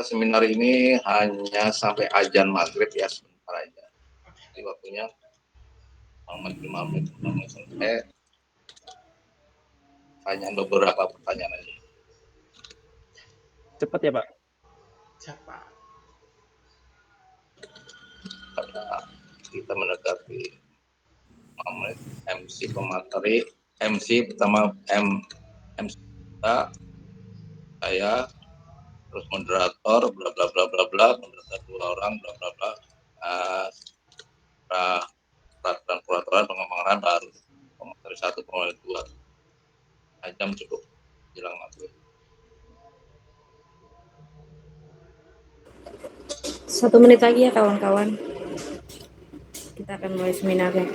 seminar ini hanya sampai azan maghrib ya, sebentar aja. Jadi waktunya 5 menit sampai hanya beberapa pertanyaan aja. Cepat ya, Pak? Siapa? Karena kita mendekati 5 menit, MC pemateri, MC pertama MC kita, saya, terus moderator, bla bla bla bla bla, moderator 2 orang, bla bla bla, peraturan peraturan pengembangan baru, pemateri 1, pemateri 2, jam cukup jelang maghrib. 1 menit lagi ya kawan-kawan. Kita akan mulai seminarnya.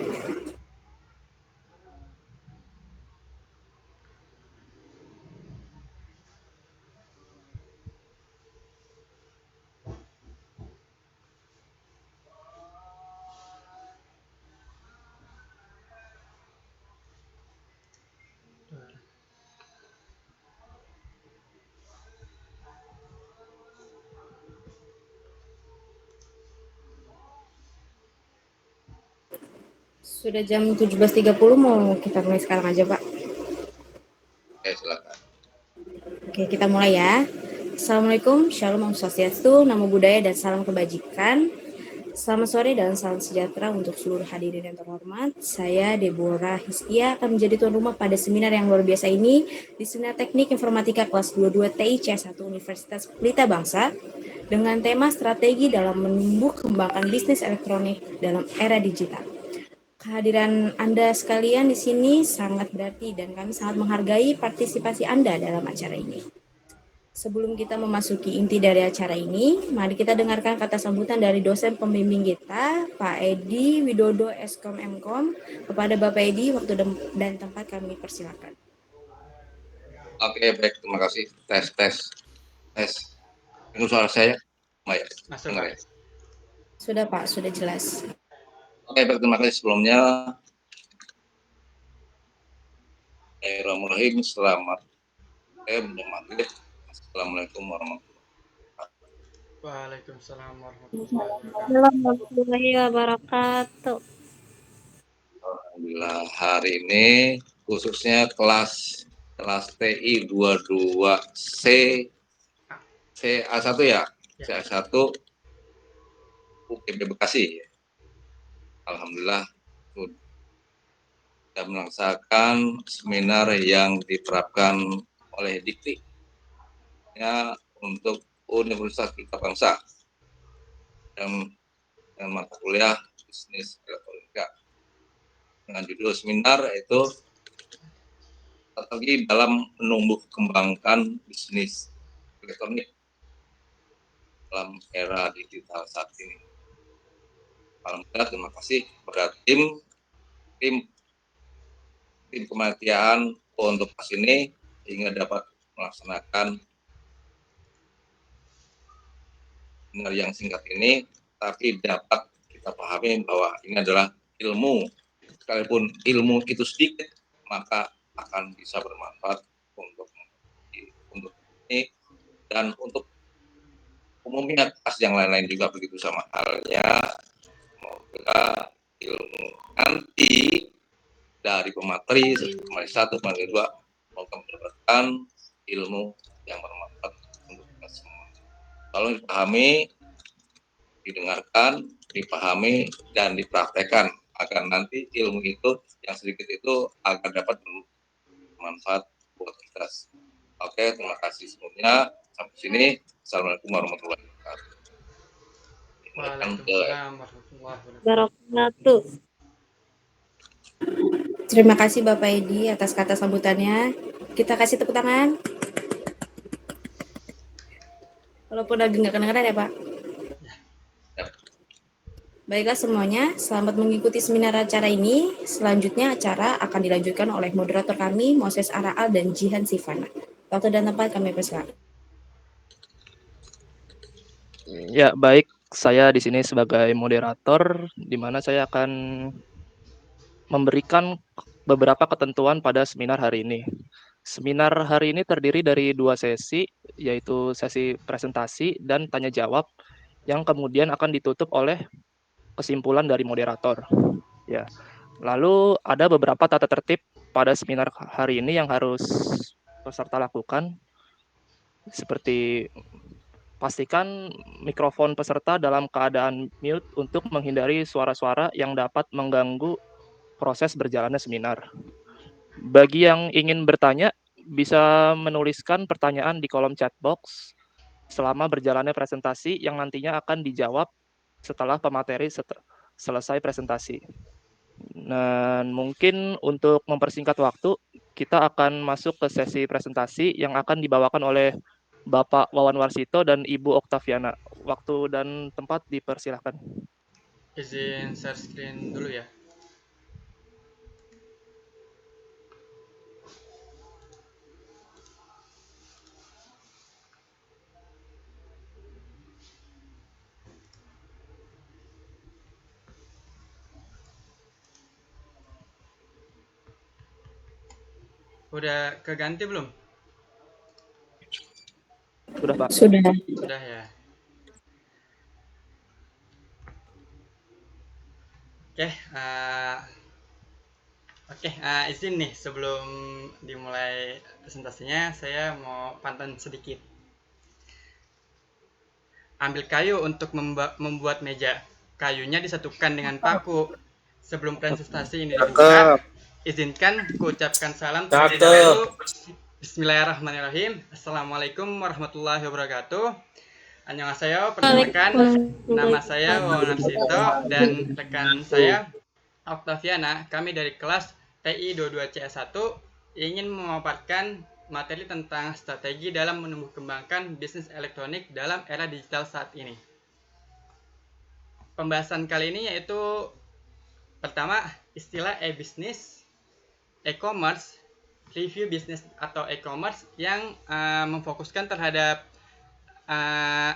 Sudah jam 17.30, mau kita mulai sekarang aja, Pak? Oke, silakan. Oke, kita mulai ya. Assalamualaikum, Shalom, Om Swastiastu, Namo Buddhaya, dan salam kebajikan. Selamat sore dan salam sejahtera untuk seluruh hadirin yang terhormat. Saya Deborah Hiskia akan menjadi tuan rumah pada seminar yang luar biasa ini di Seminar Teknik Informatika kelas 22 TIC1 Universitas Pelita Bangsa dengan tema strategi dalam menumbuh kembangkan bisnis elektronik dalam era digital. Kehadiran Anda sekalian di sini sangat berarti dan kami sangat menghargai partisipasi Anda dalam acara ini. Sebelum kita memasuki inti dari acara ini, mari kita dengarkan kata sambutan dari dosen pembimbing kita, Pak Edi Widodo Eskom Mkom. Kepada Bapak Edi, waktu dan tempat kami persilakan. Oke, baik, terima kasih. Tes. Ini suara saya, baik. Masuk, Dengar Pak. ya? Sudah Pak, sudah jelas. Oke, baik, terima kasih sebelumnya. Bismillahirrahmanirrahim. Selamat maghrib. Assalamualaikum warahmatullahi wabarakatuh. Waalaikumsalam warahmatullahi Warahmatullahi wabarakatuh. Alhamdulillah, hari ini khususnya kelas TI 22C CA1 ya, CA1 UPB Bekasi. Alhamdulillah sudah melaksanakan seminar yang diterapkan oleh Dikti ya, untuk Universitas Pelita Bangsa dan mata kuliah bisnis elektronika dengan judul seminar yaitu strategi dalam menumbuh kembangkan bisnis elektronik dalam era digital saat ini. Alhamdulillah, terima kasih kepada tim kepanitiaan untuk pas ini sehingga dapat melaksanakan seminar yang singkat ini, tapi dapat kita pahami bahwa ini adalah ilmu. Sekalipun ilmu itu sedikit, maka akan bisa bermanfaat untuk ini dan untuk umumnya kelas yang lain-lain juga begitu sama halnya. Semoga ilmu nanti dari pemateri 1, pemateri 2 semoga mendapatkan ilmu yang bermanfaat untuk kita semua. Kalau dipahami, didengarkan, dipahami, dan dipraktekkan agar nanti ilmu itu yang sedikit itu agar dapat bermanfaat buat kita. Oke, terima kasih semuanya. Sampai sini. Assalamualaikum warahmatullahi wabarakatuh. Waalaikumsalam warahmatullahi wabarakatuh. Terima kasih Bapak Edi atas kata sambutannya. Kita kasih tepuk tangan. Walaupun lagi nggak kedengeran ya Pak. Baiklah semuanya, selamat mengikuti seminar acara ini. Selanjutnya acara akan dilanjutkan oleh moderator kami, Moses Araal dan Jihan Sivana. Waktu dan tempat kami persilakan. Ya, baik. Saya di sini sebagai moderator, di mana saya akan memberikan beberapa ketentuan pada seminar hari ini. Seminar hari ini terdiri dari 2 sesi, yaitu sesi presentasi dan tanya jawab yang kemudian akan ditutup oleh kesimpulan dari moderator. Ya. Lalu ada beberapa tata tertib pada seminar hari ini yang harus peserta lakukan, seperti pastikan mikrofon peserta dalam keadaan mute untuk menghindari suara-suara yang dapat mengganggu proses berjalannya seminar. Bagi yang ingin bertanya, bisa menuliskan pertanyaan di kolom chat box selama berjalannya presentasi yang nantinya akan dijawab setelah pemateri selesai presentasi. Dan mungkin untuk mempersingkat waktu, kita akan masuk ke sesi presentasi yang akan dibawakan oleh Bapak Wawan Warsito dan Ibu Oktaviana. Waktu dan tempat dipersilahkan. Izin share screen dulu ya. Udah keganti belum? Sudah, Pak. Sudah. Sudah ya. Oke, izin nih sebelum dimulai presentasinya, saya mau pantun sedikit. Ambil kayu untuk membuat meja. Kayunya disatukan dengan paku. Sebelum presentasi ini dibuka, izinkan kuucapkan salam terlebih dahulu. Bismillahirrahmanirrahim. Assalamualaikum warahmatullahi wabarakatuh. Annyeonghaseyo, perkenalkan nama saya Wawan Warsito dan rekan saya Oktaviana. Kami dari kelas TI 22CS1 ingin memaparkan materi tentang strategi dalam menumbuh kembangkan bisnis elektronik dalam era digital saat ini. Pembahasan kali ini yaitu pertama, istilah e-business, e-commerce, review bisnis atau e-commerce yang memfokuskan terhadap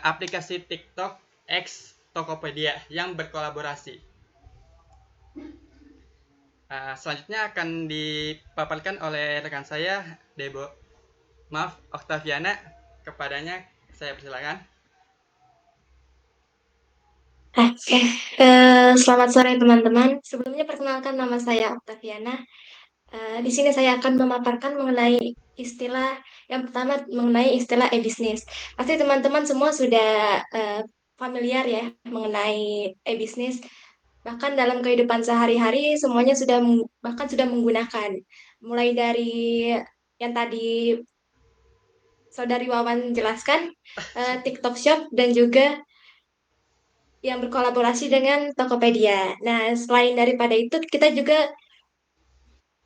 aplikasi TikTok X Tokopedia yang berkolaborasi. Selanjutnya akan dipaparkan oleh rekan saya Oktaviana. Kepadanya saya persilakan. Oke, selamat sore teman-teman. Sebelumnya perkenalkan nama saya Oktaviana. Di sini saya akan memaparkan mengenai istilah yang pertama mengenai istilah e-business. Pasti teman-teman semua sudah familiar ya mengenai e-business. Bahkan dalam kehidupan sehari-hari semuanya sudah menggunakan. Mulai dari yang tadi Saudari Wawan jelaskan, TikTok Shop dan juga yang berkolaborasi dengan Tokopedia. Nah, selain daripada itu, kita juga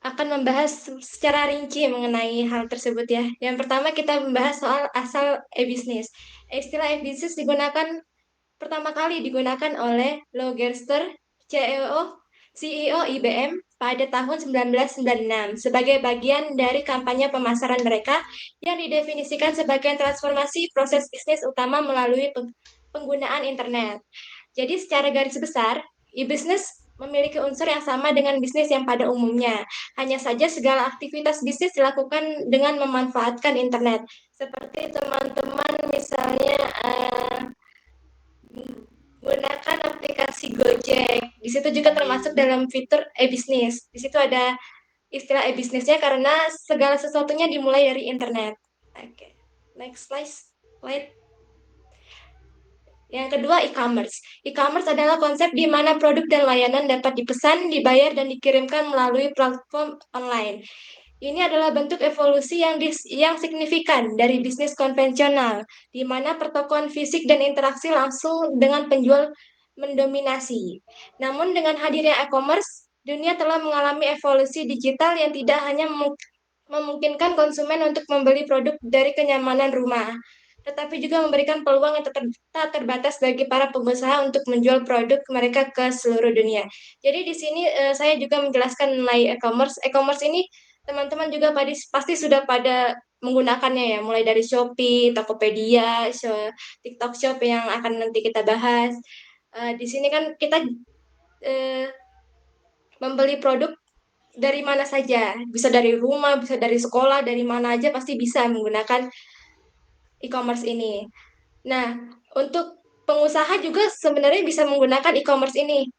akan membahas secara rinci mengenai hal tersebut ya. Yang pertama kita membahas soal asal e-business. Istilah e-business pertama kali digunakan oleh Lou Gerster, CEO IBM pada tahun 1996 sebagai bagian dari kampanye pemasaran mereka yang didefinisikan sebagai transformasi proses bisnis utama melalui penggunaan internet. Jadi secara garis besar, e-business memiliki unsur yang sama dengan bisnis yang pada umumnya. Hanya saja segala aktivitas bisnis dilakukan dengan memanfaatkan internet. Seperti teman-teman misalnya menggunakan aplikasi Gojek. Di situ juga termasuk dalam fitur e-business. Di situ ada istilah e-businessnya karena segala sesuatunya dimulai dari internet. Oke, next slide. Yang kedua, e-commerce. E-commerce adalah konsep di mana produk dan layanan dapat dipesan, dibayar, dan dikirimkan melalui platform online. Ini adalah bentuk evolusi yang signifikan dari bisnis konvensional, di mana pertokoan fisik dan interaksi langsung dengan penjual mendominasi. Namun dengan hadirnya e-commerce, dunia telah mengalami evolusi digital yang tidak hanya memungkinkan konsumen untuk membeli produk dari kenyamanan rumah, tetapi juga memberikan peluang yang tak terbatas bagi para pengusaha untuk menjual produk mereka ke seluruh dunia. Jadi di sini saya juga menjelaskan mengenai e-commerce. E-commerce ini teman-teman juga pasti sudah pada menggunakannya ya, mulai dari Shopee, Tokopedia, TikTok Shop yang akan nanti kita bahas. Di sini kan kita membeli produk dari mana saja, bisa dari rumah, bisa dari sekolah, dari mana aja pasti bisa menggunakan e-commerce ini. Nah, untuk pengusaha juga sebenarnya bisa menggunakan e-commerce ini.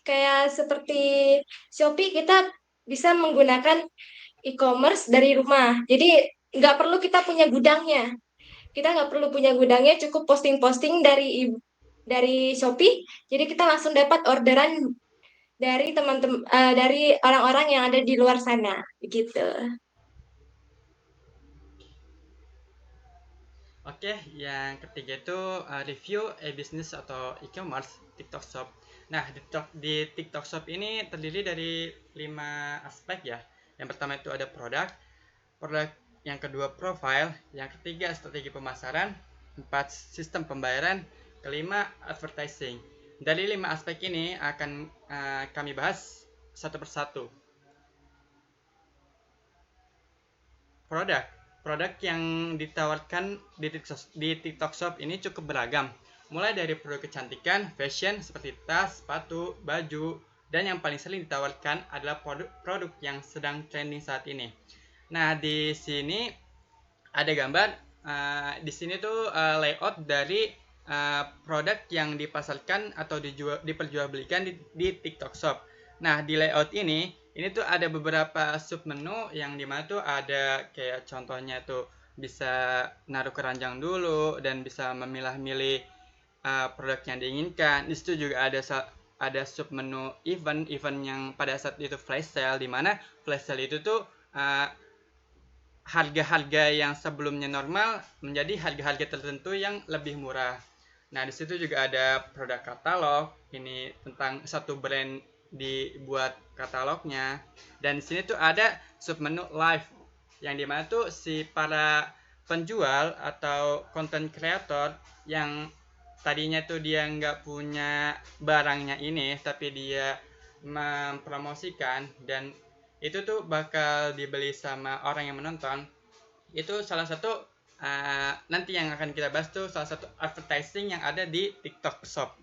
Kayak seperti Shopee, kita bisa menggunakan e-commerce dari rumah. Jadi nggak perlu kita punya gudangnya. Kita nggak perlu punya gudangnya, cukup posting-posting dari Shopee. Jadi kita langsung dapat orderan dari teman-teman dari orang-orang yang ada di luar sana, begitu. Oke, yang ketiga itu review e-business atau e-commerce TikTok Shop. Nah, di TikTok Shop ini terdiri dari 5 aspek ya. Yang pertama itu ada produk, yang kedua profile, yang ketiga strategi pemasaran, 4 sistem pembayaran, kelima advertising. Dari 5 aspek ini akan kami bahas satu persatu. Produk yang ditawarkan di TikTok Shop ini cukup beragam, mulai dari produk kecantikan, fashion seperti tas, sepatu, baju, dan yang paling sering ditawarkan adalah produk yang sedang trending saat ini. Nah, di sini ada gambar, di sini tuh layout dari produk yang dipasarkan atau diperjualbelikan di TikTok Shop. Nah, di layout ini tuh ada beberapa sub menu yang dimana tuh ada kayak contohnya tuh bisa naruh keranjang dulu dan bisa memilah-milih produk yang diinginkan. Di situ juga ada sub menu event yang pada saat itu flash sale, di mana flash sale itu tuh harga-harga yang sebelumnya normal menjadi harga-harga tertentu yang lebih murah. Nah, di situ juga ada produk katalog. Ini tentang satu brand dibuat katalognya. Dan di sini tuh ada submenu live yang dimana tuh si para penjual atau content creator yang tadinya tuh dia nggak punya barangnya ini, tapi dia mempromosikan dan itu tuh bakal dibeli sama orang yang menonton. Itu salah satu nanti yang akan kita bahas tuh salah satu advertising yang ada di TikTok Shop.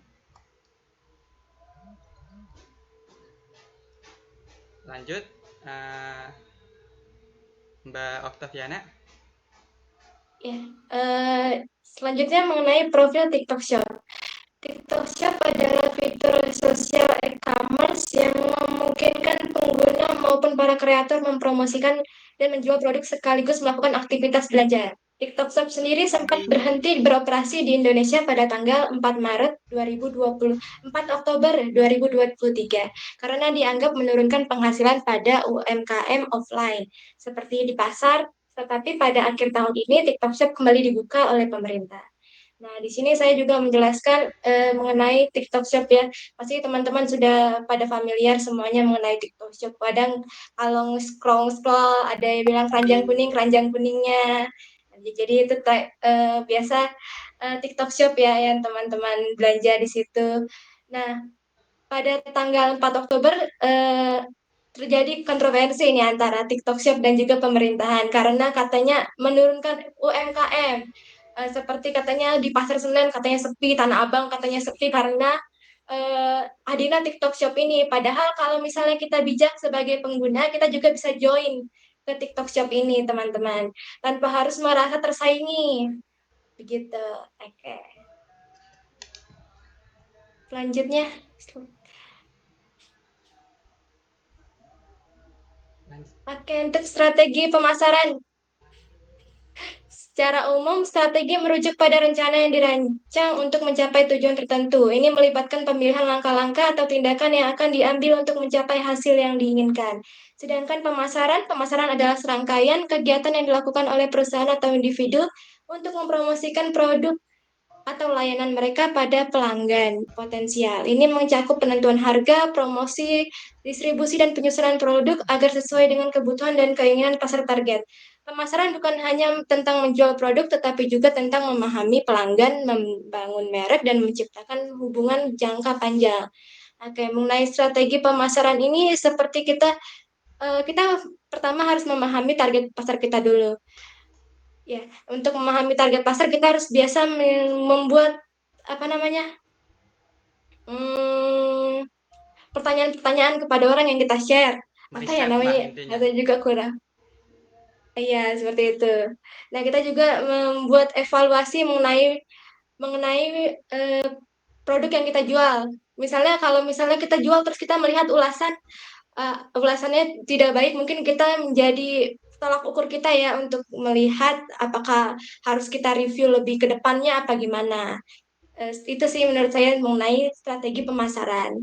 Lanjut, Mbak Oktaviana. Ya, selanjutnya mengenai profil TikTok Shop. TikTok Shop adalah fitur sosial e-commerce yang memungkinkan pengguna maupun para kreator mempromosikan dan menjual produk sekaligus melakukan aktivitas belanja. TikTok Shop sendiri sempat berhenti beroperasi di Indonesia pada tanggal 4 Maret 2020, 4 Oktober 2023 karena dianggap menurunkan penghasilan pada UMKM offline seperti di pasar, tetapi pada akhir tahun ini TikTok Shop kembali dibuka oleh pemerintah. Nah, di sini saya juga menjelaskan mengenai TikTok Shop ya. Pasti teman-teman sudah pada familiar semuanya mengenai TikTok Shop. Kadang kalau scroll-scroll ada yang bilang keranjang kuningnya. Jadi itu biasa TikTok Shop ya yang teman-teman belanja di situ. Nah, pada tanggal 4 Oktober terjadi kontroversi ini antara TikTok Shop dan juga pemerintahan karena katanya menurunkan UMKM. Seperti katanya di Pasar Senen katanya sepi, Tanah Abang katanya sepi karena hadirnya TikTok Shop ini. Padahal kalau misalnya kita bijak sebagai pengguna, kita juga bisa join ke TikTok Shop ini, teman-teman, tanpa harus merasa tersaingi. Begitu. Oke. Selanjutnya, oke, untuk strategi pemasaran. Secara umum, strategi merujuk pada rencana yang dirancang untuk mencapai tujuan tertentu. Ini melibatkan pemilihan langkah-langkah atau tindakan yang akan diambil untuk mencapai hasil yang diinginkan. Sedangkan pemasaran adalah serangkaian kegiatan yang dilakukan oleh perusahaan atau individu untuk mempromosikan produk atau layanan mereka pada pelanggan potensial. Ini mencakup penentuan harga, promosi, distribusi, dan penyusunan produk agar sesuai dengan kebutuhan dan keinginan pasar target. Pemasaran bukan hanya tentang menjual produk, tetapi juga tentang memahami pelanggan, membangun merek, dan menciptakan hubungan jangka panjang. Oke, mengenai strategi pemasaran ini seperti kita pertama harus memahami target pasar kita dulu. Ya, untuk memahami target pasar kita harus biasa membuat pertanyaan-pertanyaan kepada orang yang kita share. Apa ya namanya? Atau juga kurang. Iya, seperti itu. Nah, kita juga membuat evaluasi mengenai produk yang kita jual. Misalnya kalau misalnya kita jual terus kita melihat ulasannya tidak baik, mungkin kita menjadi tolak ukur kita ya untuk melihat apakah harus kita review lebih ke depannya apa gimana. Itu sih menurut saya mengenai strategi pemasaran.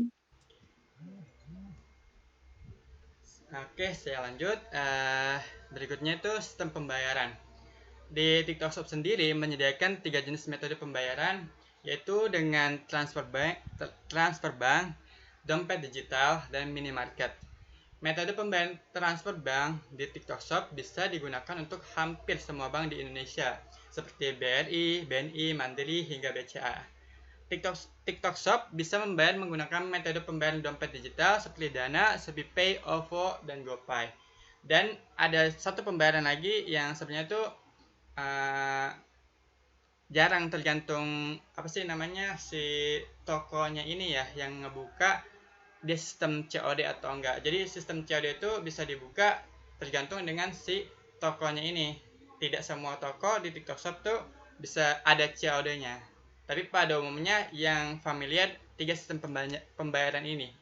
Oke, saya lanjut. Berikutnya itu sistem pembayaran. Di TikTok Shop sendiri menyediakan 3 jenis metode pembayaran, yaitu dengan transfer bank, dompet digital, dan minimarket. Metode pembayaran transfer bank di TikTok Shop bisa digunakan untuk hampir semua bank di Indonesia, seperti BRI, BNI, Mandiri, hingga BCA. TikTok Shop bisa membayar menggunakan metode pembayaran dompet digital seperti Dana, ShopeePay, OVO, dan GoPay. Dan ada satu pembayaran lagi yang sebenarnya itu jarang, tergantung apa sih namanya si tokonya ini ya yang ngebuka dia sistem COD atau enggak. Jadi sistem COD itu bisa dibuka tergantung dengan si tokonya ini. Tidak semua toko di TikTok Shop tuh bisa ada COD-nya. Tapi pada umumnya yang familiar 3 sistem pembayaran ini.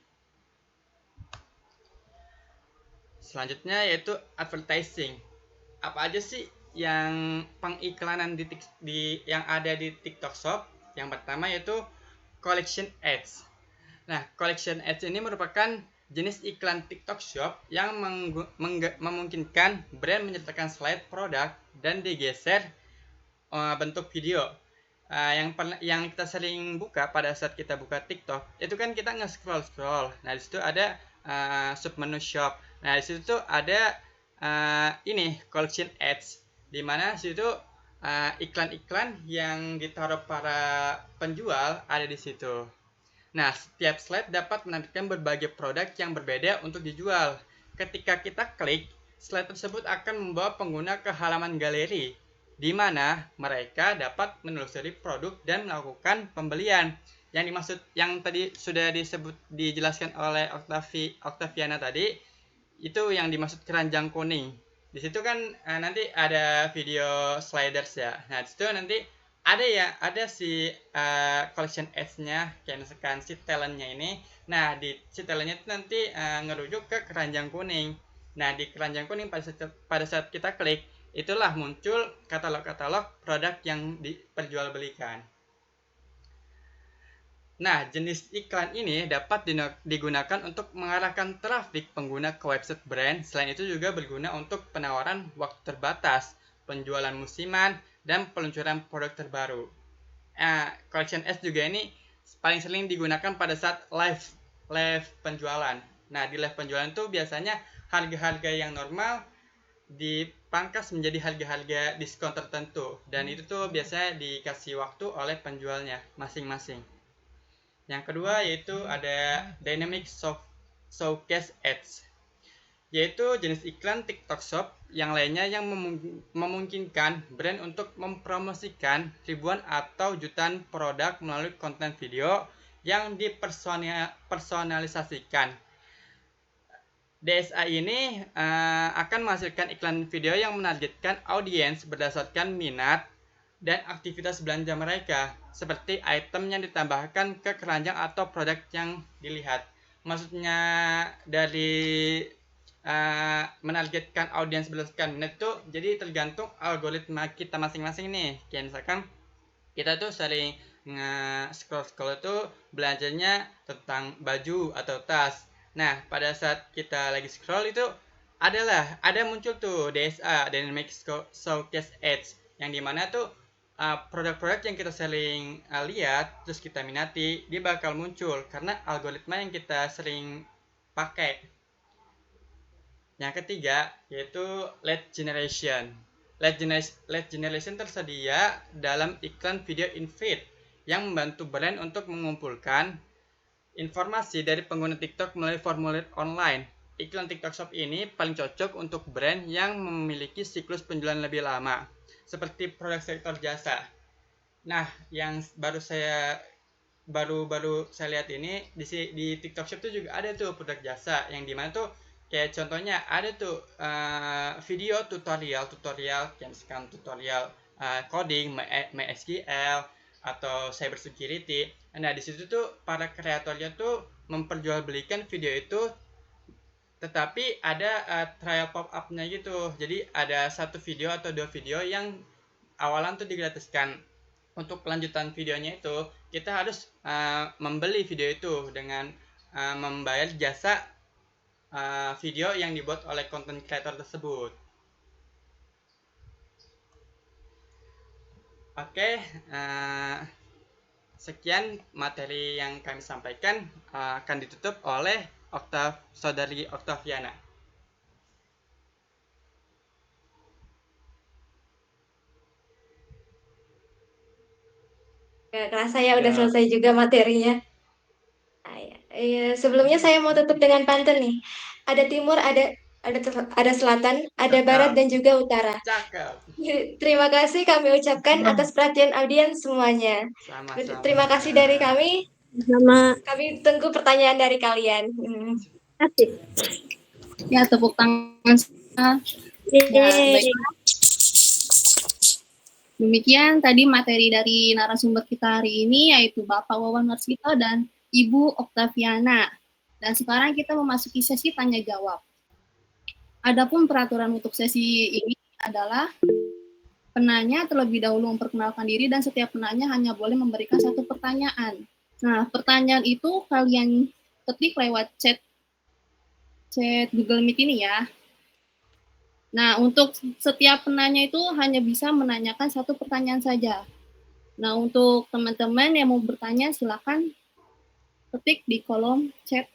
Selanjutnya yaitu advertising. Apa aja sih yang pengiklanan yang ada di TikTok Shop? Yang pertama yaitu collection ads. Nah, collection ads ini merupakan jenis iklan TikTok Shop yang memungkinkan brand menyertakan slide produk dan digeser bentuk video. Yang kita sering buka pada saat kita buka TikTok itu kan kita nge-scroll. Nah, di situ ada submenu shop. Nah, di situ tuh ada ini collection ads, di mana situ iklan-iklan yang ditaruh para penjual ada di situ. Nah, setiap slide dapat menampilkan berbagai produk yang berbeda untuk dijual. Ketika kita klik, slide tersebut akan membawa pengguna ke halaman galeri, di mana mereka dapat menelusuri produk dan melakukan pembelian. Yang dimaksud, yang tadi sudah dijelaskan oleh Octaviana tadi, itu yang dimaksud keranjang kuning. Di situ kan nanti ada video sliders ya. Nah, di situ nanti ada si collection ads-nya, kayak misalkan si talentnya ini. Nah, di si talentnya itu nanti ngerujuk ke keranjang kuning. Nah, di keranjang kuning pada saat kita klik, itulah muncul katalog-katalog produk yang diperjualbelikan. Nah, jenis iklan ini dapat digunakan untuk mengarahkan trafik pengguna ke website brand. Selain itu juga berguna untuk penawaran waktu terbatas, penjualan musiman, dan peluncuran produk terbaru. Collection ads juga ini paling sering digunakan pada saat live penjualan. Nah, di live penjualan itu biasanya harga-harga yang normal dipangkas menjadi harga-harga diskon tertentu. Dan itu tuh biasanya dikasih waktu oleh penjualnya masing-masing. Yang kedua yaitu ada Dynamic Showcase Ads, yaitu jenis iklan TikTok Shop yang lainnya yang memungkinkan brand untuk mempromosikan ribuan atau jutaan produk melalui konten video yang dipersonalisasikan. DSA ini akan menghasilkan iklan video yang menargetkan audiens berdasarkan minat dan aktivitas belanja mereka, seperti item yang ditambahkan ke keranjang atau produk yang dilihat. Maksudnya dari menargetkan audiens berdasarkan minat itu jadi tergantung algoritma kita masing-masing nih. Kayak misalkan kita tuh sering nge-scroll itu belanjanya tentang baju atau tas. Nah, pada saat kita lagi scroll itu ada muncul tuh DSA, Dynamic Showcase Ads, yang dimana tuh produk-produk yang kita sering lihat terus kita minati, dia bakal muncul karena algoritma yang kita sering pakai. Yang ketiga yaitu lead generation. Lead generation tersedia dalam iklan video in feed yang membantu brand untuk mengumpulkan informasi dari pengguna TikTok melalui formulir online. Iklan TikTok Shop ini paling cocok untuk brand yang memiliki siklus penjualan lebih lama, seperti produk sektor jasa. Nah, yang baru saya lihat ini di TikTok Shop itu juga ada tuh produk jasa yang dimana tuh Kayak contohnya ada tuh video tutorial yang misalkan tutorial coding, MySQL atau cybersecurity. Nah, di situ tuh para kreatornya tuh memperjualbelikan video itu, tetapi ada trial pop-up-nya gitu. Jadi ada satu video atau dua video yang awalan tuh digratiskan. Untuk kelanjutan videonya itu kita harus membeli video itu dengan membayar jasa video yang dibuat oleh content creator tersebut. Oke, sekian materi yang kami sampaikan, akan ditutup oleh Saudari Octaviana. Gak kerasa ya udah Ya. selesai juga materinya. Sebelumnya saya mau tutup dengan pantun nih. Ada timur, ada selatan, ada Cakep. barat dan juga utara. Cakep. Terima kasih kami ucapkan atas perhatian audiens semuanya. Sama-sama. Terima kasih dari kami. Sama. Kami tunggu pertanyaan dari kalian. Asik. Ya, tepuk tangan. Ya, baik. Demikian tadi materi dari narasumber kita hari ini, yaitu Bapak Wawan Marsito dan Ibu Octaviana. Dan sekarang kita memasuki sesi tanya jawab. Adapun peraturan untuk sesi ini adalah penanya terlebih dahulu memperkenalkan diri dan setiap penanya hanya boleh memberikan satu pertanyaan. Nah, pertanyaan itu kalian ketik lewat chat Google Meet ini ya. Nah, untuk setiap penanya itu hanya bisa menanyakan satu pertanyaan saja. Nah, untuk teman-teman yang mau bertanya, silakan ketik di kolom chat.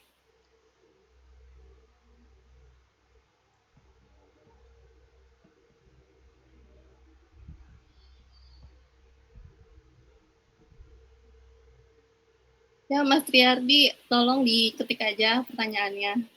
Ya, Mas Triardi, tolong diketik aja pertanyaannya.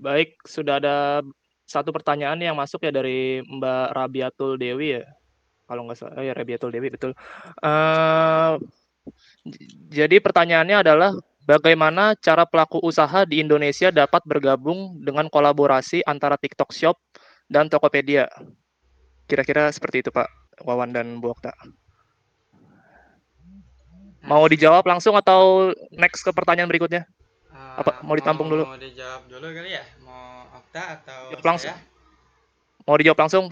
Baik, sudah ada satu pertanyaan yang masuk ya dari Mbak Rabiatul Dewi ya. Kalau nggak salah, ya Rabiatul Dewi, betul. Jadi pertanyaannya adalah, bagaimana cara pelaku usaha di Indonesia dapat bergabung dengan kolaborasi antara TikTok Shop dan Tokopedia? Kira-kira seperti itu Pak Wawan dan Bu Okta. Mau dijawab langsung atau next ke pertanyaan berikutnya? Apa mau ditampung dulu? Mau dijawab dulu kali ya? Mau Okta atau Jawab langsung. saya? Mau dijawab langsung?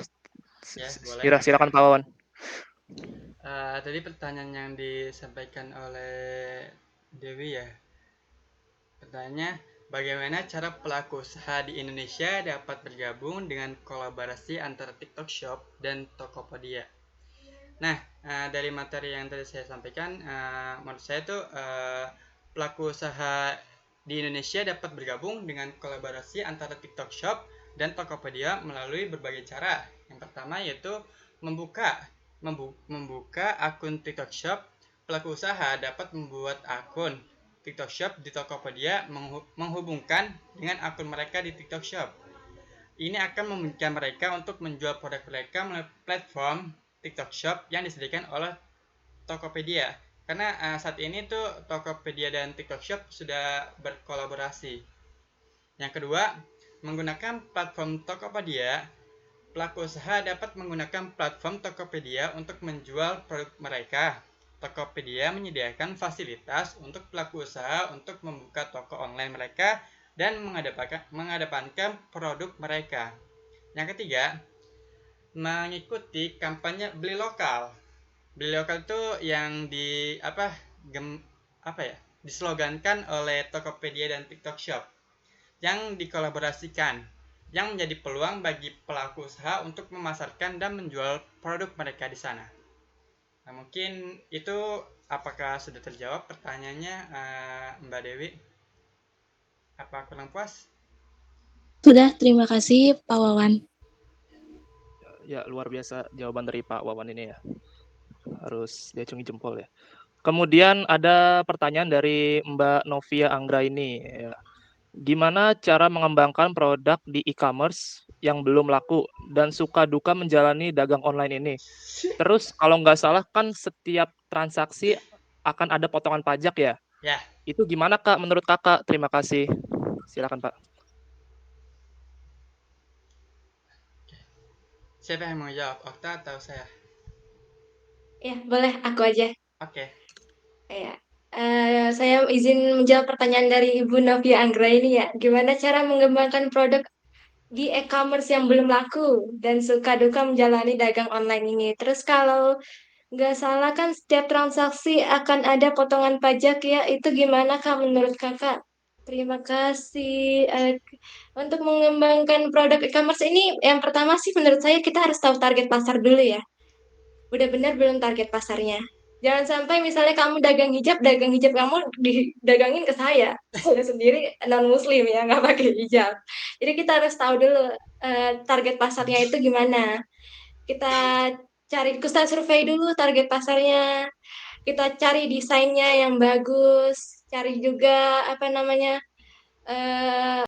Ya, boleh. Silakan Pak Wawan. Tadi pertanyaan yang disampaikan oleh Dewi ya. Pertanyaannya, bagaimana cara pelaku usaha di Indonesia dapat bergabung dengan kolaborasi antara TikTok Shop dan Tokopedia? Nah, dari materi yang tadi saya sampaikan, menurut saya tuh pelaku usaha di Indonesia dapat bergabung dengan kolaborasi antara TikTok Shop dan Tokopedia melalui berbagai cara. Yang pertama yaitu membuka akun TikTok Shop. Pelaku usaha dapat membuat akun TikTok Shop di Tokopedia menghubungkan dengan akun mereka di TikTok Shop. Ini akan memungkinkan mereka untuk menjual produk mereka melalui platform TikTok Shop yang disediakan oleh Tokopedia. Karena saat ini tuh Tokopedia dan TikTok Shop sudah berkolaborasi. Yang kedua, menggunakan platform Tokopedia, pelaku usaha dapat menggunakan platform Tokopedia untuk menjual produk mereka. Tokopedia menyediakan fasilitas untuk pelaku usaha untuk membuka toko online mereka dan mengedepankan produk mereka. Yang ketiga, mengikuti kampanye beli lokal. Beli lokal itu yang dislogankan oleh Tokopedia dan TikTok Shop yang dikolaborasikan, yang menjadi peluang bagi pelaku usaha untuk memasarkan dan menjual produk mereka di sana. Nah, mungkin itu apakah sudah terjawab pertanyaannya, Mbak Dewi? Apa kurang puas? Sudah, terima kasih Pak Wawan. Ya, luar biasa jawaban dari Pak Wawan ini ya. Harus diacungi jempol ya. Kemudian ada pertanyaan dari Mbak Novia Anggra ini. Ya. Gimana cara mengembangkan produk di e-commerce yang belum laku dan suka duka menjalani dagang online ini. Terus kalau nggak salah kan setiap transaksi akan ada potongan pajak ya? Ya, Itu gimana Kak menurut Kakak? Terima kasih. Silakan Pak. siapa yang mau jawab? Okta atau saya? Ya, boleh aku aja. Oke. Ya. Saya izin menjawab pertanyaan dari Ibu Novia Anggra ini ya. Gimana cara mengembangkan produk di e-commerce yang belum laku dan suka duka menjalani dagang online ini. Terus kalau nggak salah kan setiap transaksi akan ada potongan pajak ya. Itu gimana Kak menurut Kakak? Terima kasih. Untuk mengembangkan produk e-commerce ini, yang pertama sih menurut saya kita harus tahu target pasar dulu ya. Udah benar belum target pasarnya? Jangan sampai misalnya kamu dagang hijab kamu didagangin ke saya. Saya sendiri non muslim ya, nggak pakai hijab. Jadi kita harus tahu dulu target pasarnya itu gimana. Kita kita survei dulu target pasarnya. Kita cari desainnya yang bagus. Cari juga apa namanya. eh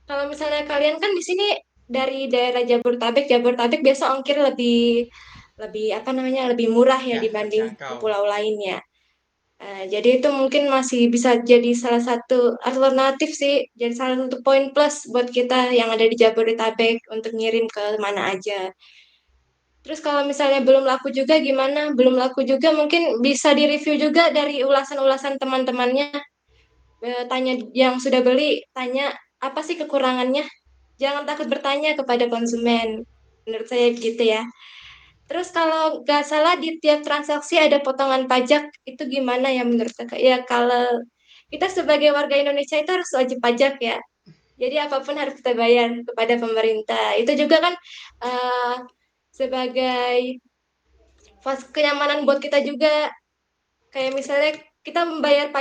Kalau misalnya kalian kan di sini dari daerah Jabodetabek biasa ongkir lebih lebih apa namanya lebih murah ya Ya, dibanding ke terjangkau. pulau lainnya. Jadi itu mungkin masih bisa jadi salah satu alternatif sih, jadi salah satu poin plus buat kita yang ada di Jabodetabek untuk ngirim ke mana aja. Terus kalau misalnya belum laku juga gimana? Belum laku juga mungkin bisa direview juga dari ulasan-ulasan teman-temannya. Tanya yang sudah beli, tanya apa sih kekurangannya? Jangan takut bertanya kepada konsumen. Menurut saya gitu ya. Terus kalau nggak salah di tiap transaksi ada potongan pajak, itu gimana ya menurut kakak? Ya kalau kita sebagai warga Indonesia itu harus wajib pajak ya. Jadi apapun harus kita bayar kepada pemerintah. Itu juga kan eh, sebagai kenyamanan buat kita juga. Kayak misalnya kita membayar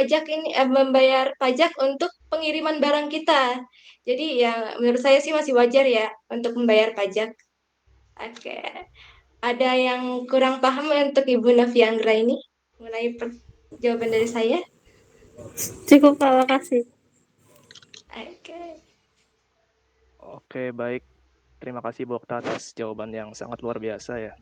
pajak untuk pengiriman barang kita. Jadi ya menurut saya sih masih wajar ya untuk membayar pajak. Oke. Ada yang kurang paham untuk Ibu Noviangra ini mengenai jawaban dari saya? Cukup, Pak, makasih. Oke. Oke, baik. Terima kasih Bu Okta atas jawaban yang sangat luar biasa ya.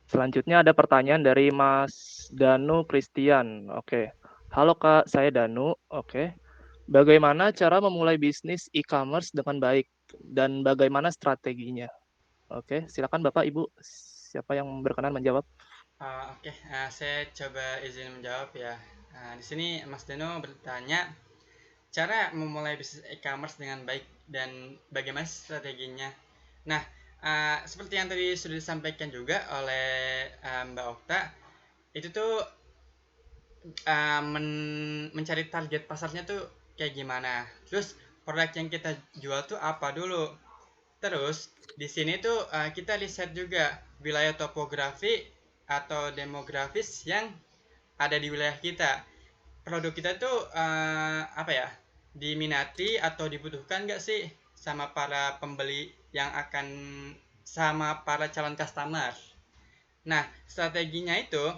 Selanjutnya ada pertanyaan dari Mas Danu Christian. Oke. Halo Kak, saya Danu. Oke. Bagaimana cara memulai bisnis e-commerce dengan baik dan bagaimana strateginya? Oke, silakan Bapak Ibu. Siapa yang berkenan menjawab? Oke, saya coba izin menjawab ya. Di sini Mas Deno bertanya, cara memulai bisnis e-commerce dengan baik dan bagaimana strateginya. Nah, seperti yang tadi sudah disampaikan juga oleh Mbak Okta, itu tuh mencari target pasarnya tuh kayak gimana. Terus produk yang kita jual tuh apa dulu. Terus di sini tuh kita riset juga wilayah topografi atau demografis yang ada di wilayah kita. Produk kita tuh apa ya, diminati atau dibutuhkan nggak sih sama para pembeli yang akan sama para calon customer. Nah, strateginya itu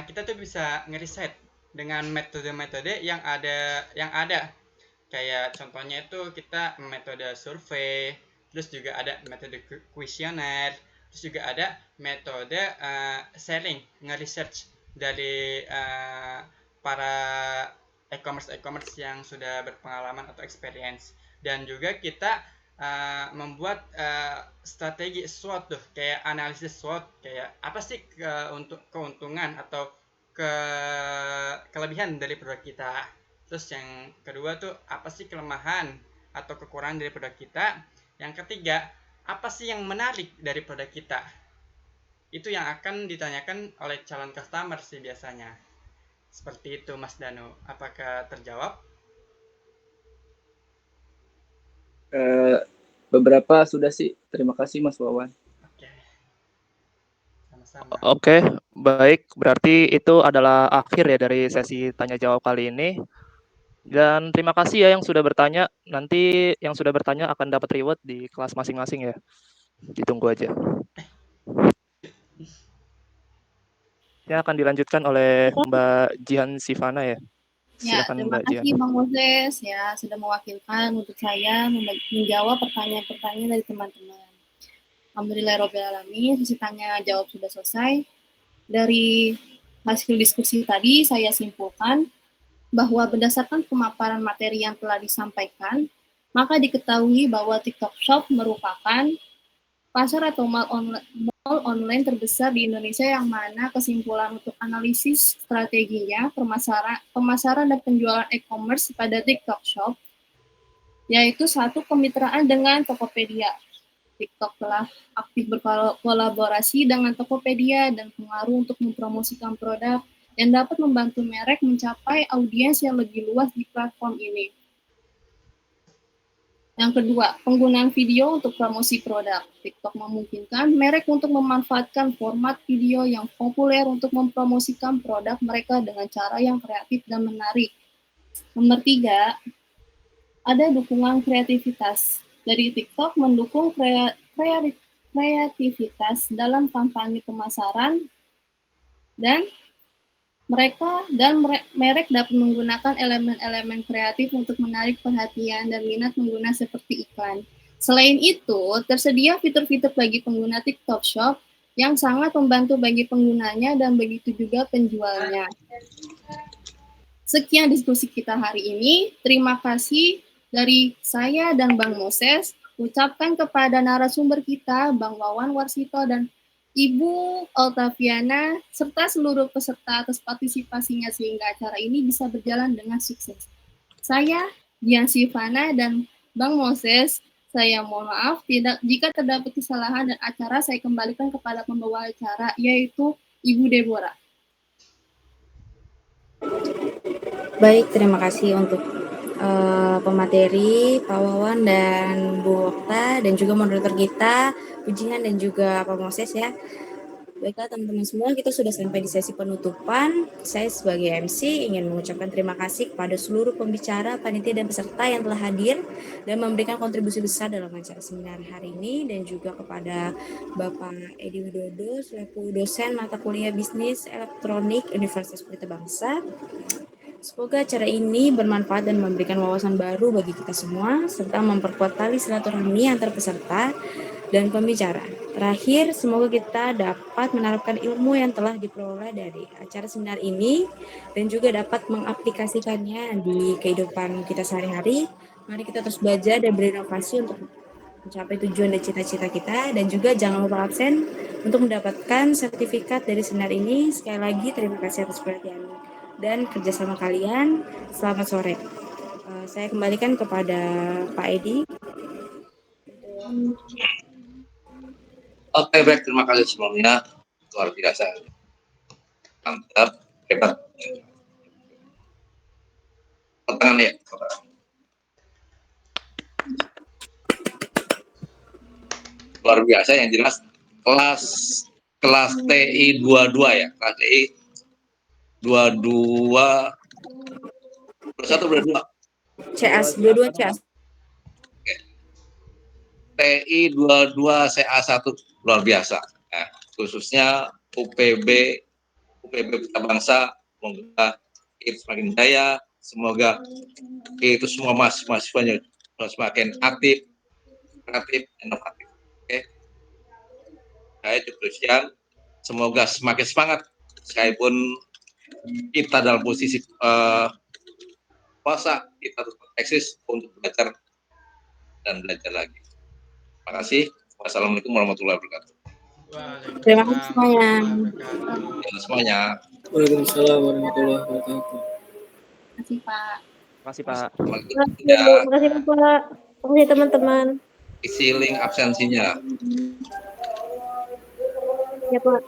kita tuh bisa ngeriset dengan metode-metode yang ada. Kayak contohnya itu kita metode survei, terus juga ada metode kuesioner, terus juga ada metode sharing, nge-research dari para e-commerce yang sudah berpengalaman atau experience. Dan juga kita membuat strategi SWOT tuh, kayak analisis SWOT, kayak apa sih untuk keuntungan atau kelebihan dari produk kita. Terus yang kedua tuh apa sih kelemahan atau kekurangan dari produk kita. Yang ketiga, apa sih yang menarik dari produk kita. Itu yang akan ditanyakan oleh calon customer sih biasanya. Seperti itu Mas Danu. Apakah terjawab? Beberapa sudah sih. Terima kasih Mas Wawan. Oke. Sama-sama. Oke, baik. Berarti itu adalah akhir ya dari sesi tanya jawab kali ini. Dan terima kasih ya yang sudah bertanya. Nanti yang sudah bertanya akan dapat reward di kelas masing-masing ya. Ditunggu aja. Yang akan dilanjutkan oleh Mbak Jihan Sivana ya. Ya, Silakan terima Mbak Jian. kasih Bang Moses ya sudah mewakilkan untuk saya menjawab pertanyaan-pertanyaan dari teman-teman. Alhamdulillahirobbilalamin, sesi tanya jawab sudah selesai. Dari hasil diskusi tadi saya simpulkan bahwa berdasarkan pemaparan materi yang telah disampaikan, maka diketahui bahwa TikTok Shop merupakan pasar atau mall online terbesar di Indonesia yang mana kesimpulan untuk analisis strateginya, pemasaran dan penjualan e-commerce pada TikTok Shop, yaitu satu kemitraan dengan Tokopedia. TikTok telah aktif berkolaborasi dengan Tokopedia dan pengaruh untuk mempromosikan produk yang dapat membantu merek mencapai audiens yang lebih luas di platform ini. Yang kedua, penggunaan video untuk promosi produk. TikTok memungkinkan merek untuk memanfaatkan format video yang populer untuk mempromosikan produk mereka dengan cara yang kreatif dan menarik. Nomor 3, ada dukungan kreativitas. Dari TikTok mendukung kreativitas dalam kampanye pemasaran dan merek dapat menggunakan elemen-elemen kreatif untuk menarik perhatian dan minat pengguna seperti iklan. Selain itu, tersedia fitur-fitur bagi pengguna TikTok Shop yang sangat membantu bagi penggunanya dan begitu juga penjualnya. Sekian diskusi kita hari ini. Terima kasih dari saya dan Bang Moses. Ucapkan kepada narasumber kita, Bang Wawan Warsito dan Ibu Octaviana, serta seluruh peserta atas partisipasinya sehingga acara ini bisa berjalan dengan sukses. Saya, Dian Sivana, dan Bang Moses, saya mohon maaf jika terdapat kesalahan dan acara saya kembalikan kepada pembawa acara, yaitu Ibu Deborah. Baik, terima kasih untuk pemateri, Pak Wawan dan Bu Okta, dan juga moderator kita, Pujian dan juga Pak Moses ya. Baiklah teman-teman semua, kita sudah sampai di sesi penutupan. Saya sebagai MC ingin mengucapkan terima kasih kepada seluruh pembicara, panitia dan peserta yang telah hadir dan memberikan kontribusi besar dalam acara seminar hari ini, dan juga kepada Bapak Edi Widodo selaku dosen mata kuliah Bisnis Elektronik Universitas Pelita Bangsa. Semoga acara ini bermanfaat dan memberikan wawasan baru bagi kita semua, serta memperkuat tali silaturahmi antar peserta dan pembicara. Terakhir, semoga kita dapat menerapkan ilmu yang telah diperoleh dari acara seminar ini dan juga dapat mengaplikasikannya di kehidupan kita sehari-hari. Mari kita terus belajar dan berinovasi untuk mencapai tujuan dan cita-cita kita, dan juga jangan lupa absen untuk mendapatkan sertifikat dari seminar ini. Sekali lagi, terima kasih atas perhatian dan kerjasama kalian. Selamat sore. Saya kembalikan kepada Pak Edi. Oke, baik, terima kasih semuanya, luar biasa, mantap, hebat. Tangan ya, luar biasa. Yang jelas kelas TI 22 ya, kelas TI 22 22 CS 22 CS. TI 22 CA1 luar biasa. Nah, khususnya UPB Pelita Bangsa, semoga itu semakin jaya, semoga itu semua mahasiswanya semakin aktif, kreatif, inovatif. Oke. Saya cukup sekian. Semoga semakin semangat, sekalipun kita dalam posisi puasa, kita tetap eksis untuk belajar dan belajar lagi. Terima kasih. Wassalamualaikum warahmatullahi wabarakatuh. Terima kasih semuanya. Semuanya. Waalaikumsalam warahmatullahi wabarakatuh. Terima kasih, Pak. Terima kasih Pak. Ya, Terima kasih Pak. Terima kasih teman-teman. isi link absensinya. Ya Pak.